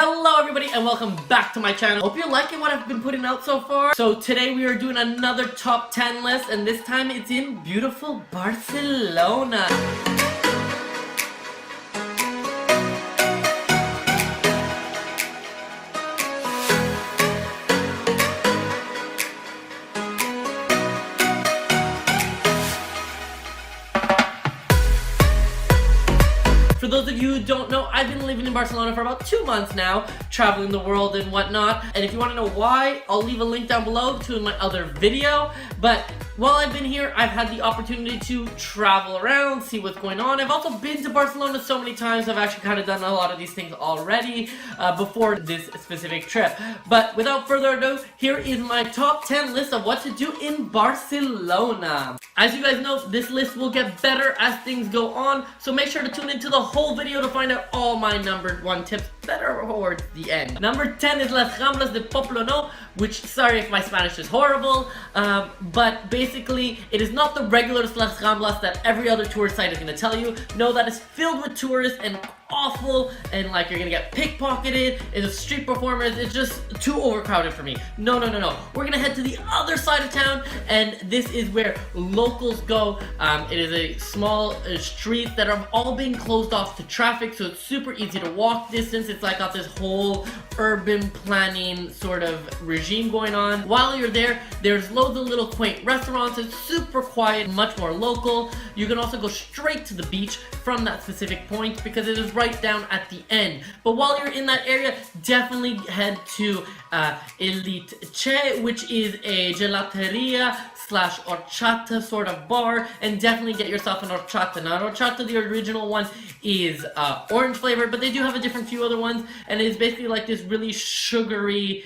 Hello everybody and welcome back to my channel. Hope you're liking what I've been putting out so far. So today we are doing another top 10 list, and this time it's in beautiful Barcelona. For those of you who don't know, I've been living in Barcelona for about 2 months now, traveling the world and whatnot. And if you want to know why, I'll leave a link down below to my other video. But while I've been here, I've had the opportunity to travel around, see what's going on. I've also been to Barcelona so many times. I've actually kind of done a lot of these things already before this specific trip. But without further ado, here is my top 10 list of what to do in Barcelona. As you guys know, this list will get better as things go on, so make sure to tune into the whole video to find out all my number 1 tips better towards the end. Number 10 is Las Ramblas de Poblenou, which, sorry if my Spanish is horrible, but basically it is not the regular Las Ramblas that every other tourist site is going to tell you. No, that is filled with tourists and awful, and like you're gonna get pickpocketed, it's street performers, it's just too overcrowded for me. No. We're gonna head to the other side of town, and this is where locals go. It is a small street that have all been closed off to traffic, so it's super easy to walk distance. It's like got this whole urban planning sort of regime going on. While you're there, there's loads of little quaint restaurants. It's super quiet, much more local. You can also go straight to the beach from that specific point because it is right down at the end. But while you're in that area, definitely head to Elite Che, which is a gelateria slash horchata sort of bar, and definitely get yourself an horchata. Now, horchata, the original one, is orange flavored, but they do have a different few other ones, and it's basically like this really sugary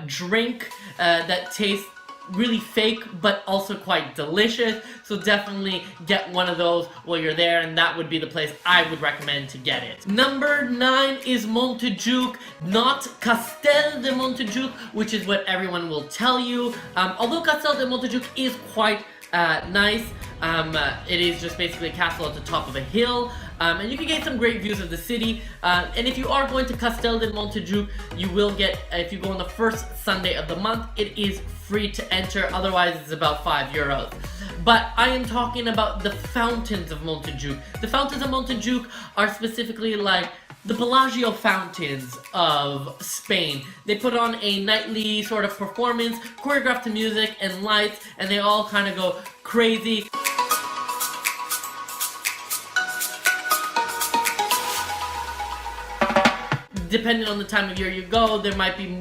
drink that tastes really fake but also quite delicious. So definitely get one of those while you're there, and that would be the place I would recommend to get it. Number 9 is Montjuïc, not Castel de Montjuïc, which is what everyone will tell you. Although Castel de Montjuïc is quite nice, it is just basically a castle at the top of a hill, and you can get some great views of the city. And if you are going to Castel de Montjuïc, you will get, if you go on the first Sunday of the month, it is free to enter, otherwise it's about €5. But I am talking about the fountains of Montjuïc. The fountains of Montjuïc are specifically like the Bellagio fountains of Spain. They put on a nightly sort of performance, choreographed to music and lights, and they all kind of go crazy. Depending on the time of year you go, there might be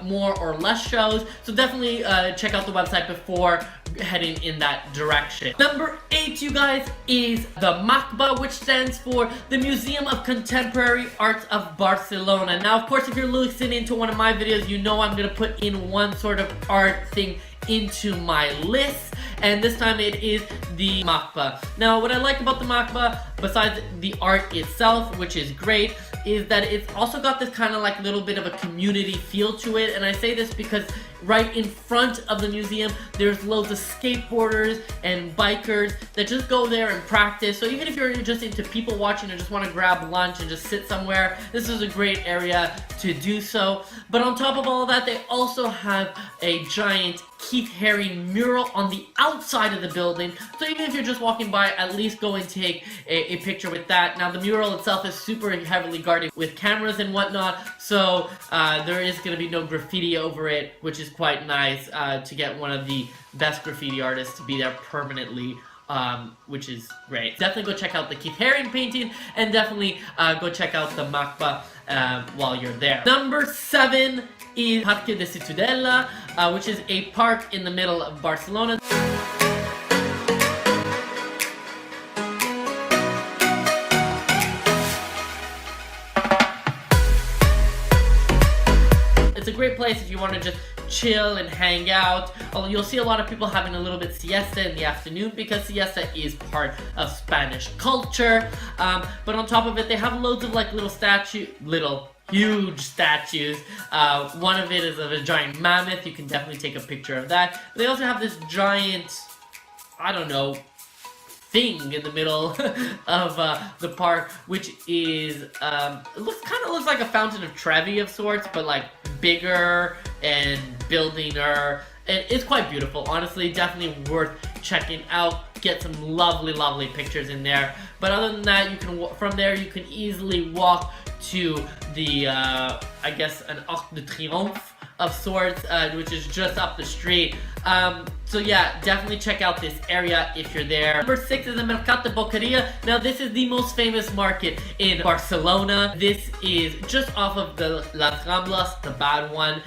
more or less shows, so definitely check out the website before heading in that direction. Number 8, you guys, is the MACBA, which stands for the Museum of Contemporary Art of Barcelona. Now, of course, if you're listening to one of my videos, you know I'm gonna put in one sort of art thing into my list, and this time it is the MACBA. Now, what I like about the MACBA, besides the art itself, which is great, is that it's also got this kind of like little bit of a community feel to it. And I say this because right in front of the museum, there's loads of skateboarders and bikers that just go there and practice. So even if you're just into people watching and just want to grab lunch and just sit somewhere, this is a great area to do so. But on top of all of that, they also have a giant Keith Haring mural on the outside of the building. So even if you're just walking by, at least go and take a picture with that. Now, the mural itself is super heavily guarded with cameras and whatnot, so there is going to be no graffiti over it, which is quite nice to get one of the best graffiti artists to be there permanently, which is great. Definitely go check out the Keith Haring painting, and definitely go check out the MACBA while you're there. Number 7 is Parc de Ciutadella, which is a park in the middle of Barcelona. It's a great place if you want to just chill and hang out. You'll see a lot of people having a little bit siesta in the afternoon because siesta is part of Spanish culture. But on top of it, they have loads of like huge statues. One of it is of a giant mammoth. You can definitely take a picture of that. They also have this giant, I don't know, thing in the middle of the park, which is it looks like a fountain of Trevi of sorts, but like bigger and building-er, and it's quite beautiful. Honestly, definitely worth checking out. Get some lovely pictures in there. But other than that, you can from there you can easily walk to the I guess an Arc de Triomphe of sorts, which is just up the street. So yeah, definitely check out this area if you're there. Number 6 is the Mercat de Boqueria. Now this is the most famous market in Barcelona. This is just off of the Las Ramblas, the bad one.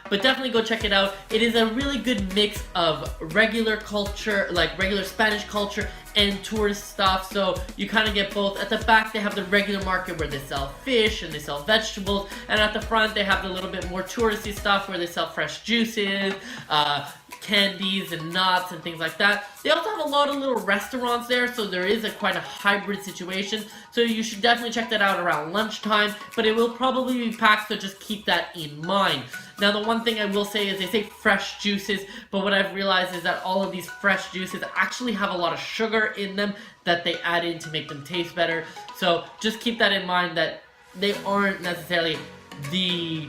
But definitely go check it out. It is a really good mix of regular culture, like regular Spanish culture, and tourist stuff, so you kind of get both. At the back they have the regular market where they sell fish and they sell vegetables, and at the front they have the little bit more touristy stuff where they sell fresh juices, candies and nuts and things like that. They also have a lot of little restaurants there, so there is quite a hybrid situation, so you should definitely check that out around lunchtime, but it will probably be packed, so just keep that in mind. Now the one thing I will say is they say fresh juices, but what I've realized is that all of these fresh juices actually have a lot of sugar in them that they add in to make them taste better, so just keep that in mind, that they aren't necessarily the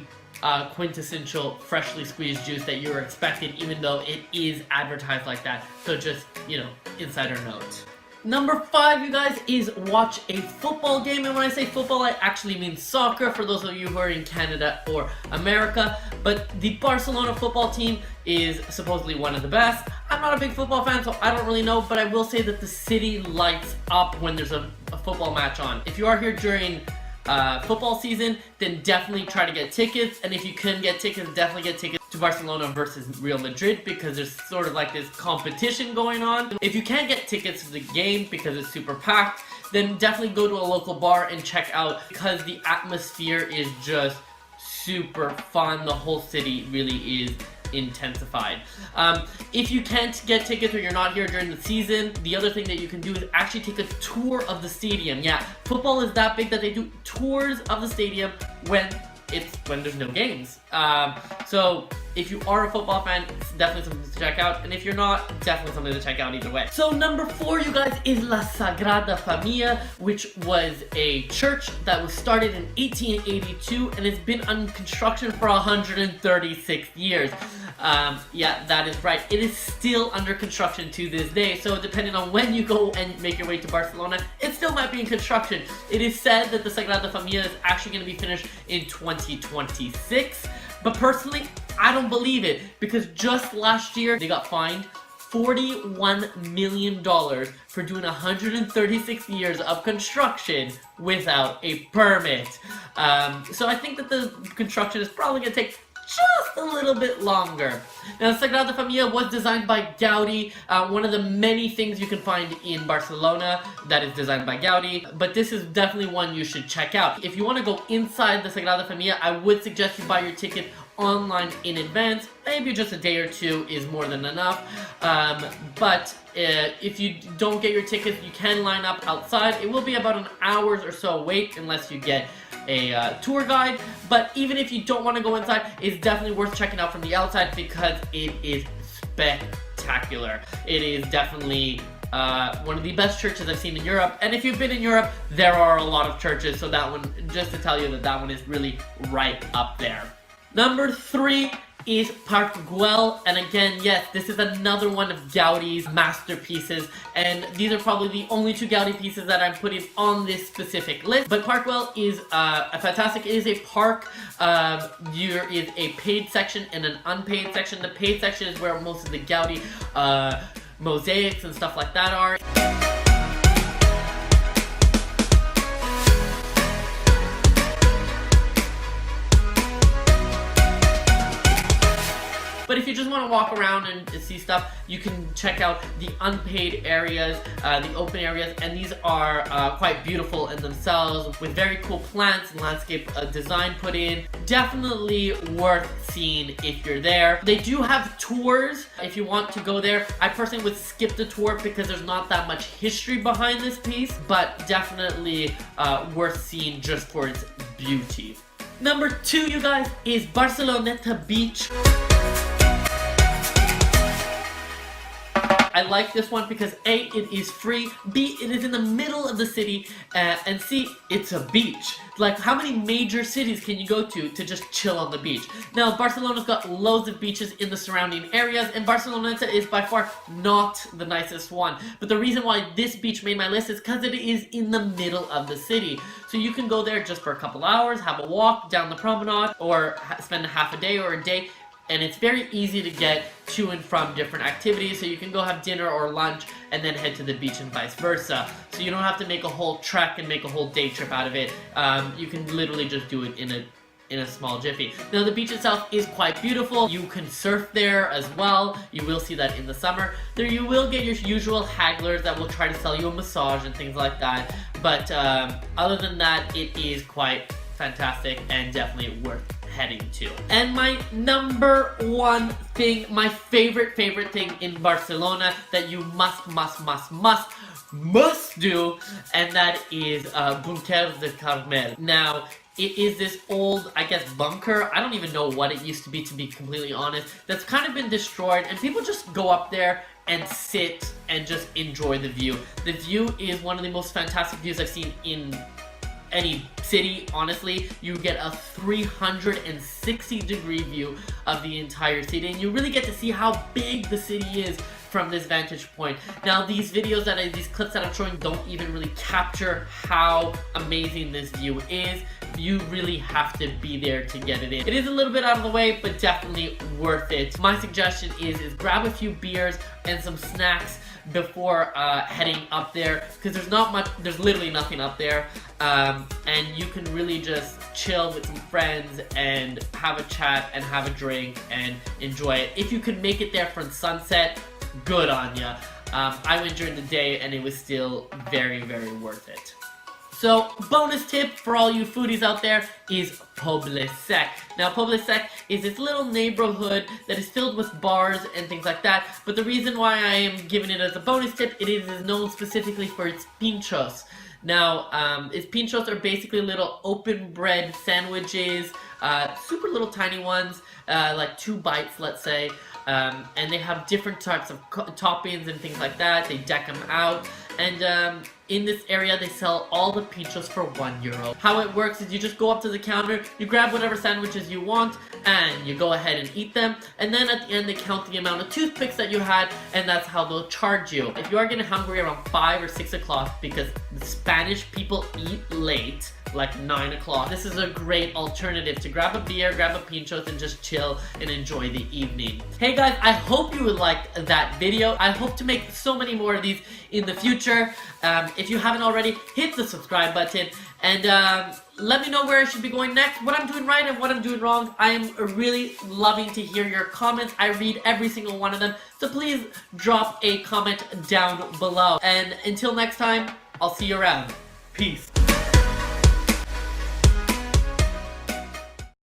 quintessential freshly squeezed juice that you're expecting, even though it is advertised like that. So just, you know, insider note. Number 5, you guys, is watch a football game. And when I say football, I actually mean soccer for those of you who are in Canada or America. But the Barcelona football team is supposedly one of the best. I'm not a big football fan, so I don't really know, but I will say that the city lights up when there's a football match on. If you are here during football season, then definitely try to get tickets, and if you couldn't get tickets, definitely get tickets to Barcelona versus Real Madrid, because there's sort of like this competition going on. If you can't get tickets to the game because it's super packed, then definitely go to a local bar and check out, because the atmosphere is just super fun. The whole city really is intensified. If you can't get tickets or you're not here during the season, the other thing that you can do is actually take a tour of the stadium. Yeah, football is that big that they do tours of the stadium when there's no games. So if you are a football fan, it's definitely something to check out, and if you're not, definitely something to check out either way. So number 4, you guys, is La Sagrada Família, which was a church that was started in 1882 and it's been under construction for 136 years. Yeah, that is right. It is still under construction to this day, so depending on when you go and make your way to Barcelona, it still might be in construction. It is said that the Sagrada Família is actually going to be finished in 2026, but personally, I don't believe it, because just last year they got fined $41 million for doing 136 years of construction without a permit. So I think that the construction is probably going to take just a little bit longer. Now, Sagrada Família was designed by Gaudi, one of the many things you can find in Barcelona that is designed by Gaudi, but this is definitely one you should check out. If you want to go inside the Sagrada Família, I would suggest you buy your ticket online in advance. Maybe just a day or two is more than enough, but if you don't get your tickets, you can line up outside. It will be about an hour or so wait unless you get a tour guide, but even if you don't want to go inside, it's definitely worth checking out from the outside because it is spectacular. It is definitely one of the best churches I've seen in Europe, and if you've been in Europe, there are a lot of churches, so that one, just to tell you that one is really right up there. Number 3 is Parc Güell, and again, yes, this is another one of Gaudi's masterpieces, and these are probably the only 2 Gaudi pieces that I'm putting on this specific list. But Parc Güell is a fantastic. It is a park. There is a paid section and an unpaid section. The paid section is where most of the Gaudi mosaics and stuff like that are. But if you just want to walk around and see stuff, you can check out the unpaid areas, the open areas, and these are quite beautiful in themselves with very cool plants and landscape design put in. Definitely worth seeing if you're there. They do have tours if you want to go there. I personally would skip the tour because there's not that much history behind this piece, but definitely worth seeing just for its beauty. Number 2, you guys, is Barceloneta Beach. I like this one because A, it is free, B, it is in the middle of the city, and C, it's a beach. Like, how many major cities can you go to just chill on the beach? Now, Barcelona's got loads of beaches in the surrounding areas, and Barceloneta is by far not the nicest one. But the reason why this beach made my list is because it is in the middle of the city. So you can go there just for a couple hours, have a walk down the promenade, or spend a half a day or a day. And it's very easy to get to and from different activities, so you can go have dinner or lunch and then head to the beach and vice versa. So you don't have to make a whole trek and make a whole day trip out of it. You can literally just do it in a small jiffy. Now the beach itself is quite beautiful. You can surf there as well. You will see that in the summer. There you will get your usual hagglers that will try to sell you a massage and things like that. But other than that, it is quite fantastic and definitely worth heading to. And my number one thing, my favorite thing in Barcelona that you must do, and that is Bunkers de Carmel. Now, it is this old, I guess, bunker. I don't even know what it used to be completely honest. That's kind of been destroyed, and people just go up there and sit and just enjoy the view. The view is one of the most fantastic views I've seen in any city, honestly. You get a 360-degree view of the entire city, and you really get to see how big the city is from this vantage point. Now, these clips that I'm showing don't even really capture how amazing this view is. You really have to be there to get it in. It is a little bit out of the way, but definitely worth it. My suggestion is grab a few beers and some snacks before heading up there, because there's literally nothing up there, and you can really just chill with some friends and have a chat and have a drink and enjoy it. If you can make it there from sunset, good on ya. I went during the day and it was still very worth it. So, bonus tip for all you foodies out there is Poble-sec. Now, Poble-sec is this little neighborhood that is filled with bars and things like that, but the reason why I am giving it as a bonus tip, it is known specifically for its pinchos. Now, its pinchos are basically little open bread sandwiches, super little tiny ones, like 2 bites, let's say, and they have different types of toppings and things like that. They deck them out, and in this area they sell all the pinchos for €1. How it works is you just go up to the counter, you grab whatever sandwiches you want, and you go ahead and eat them, and then at the end they count the amount of toothpicks that you had, and that's how they'll charge you. If you are getting hungry around 5 or 6 o'clock, because the Spanish people eat late, like 9 o'clock, this is a great alternative to grab a beer, grab a pinchos, and just chill and enjoy the evening. Hey guys, I hope you liked that video. I hope to make so many more of these in the future. If you haven't already, hit the subscribe button, and let me know where I should be going next, what I'm doing right and what I'm doing wrong. I am really loving to hear your comments. I read every single one of them, so please drop a comment down below. And until next time, I'll see you around. Peace.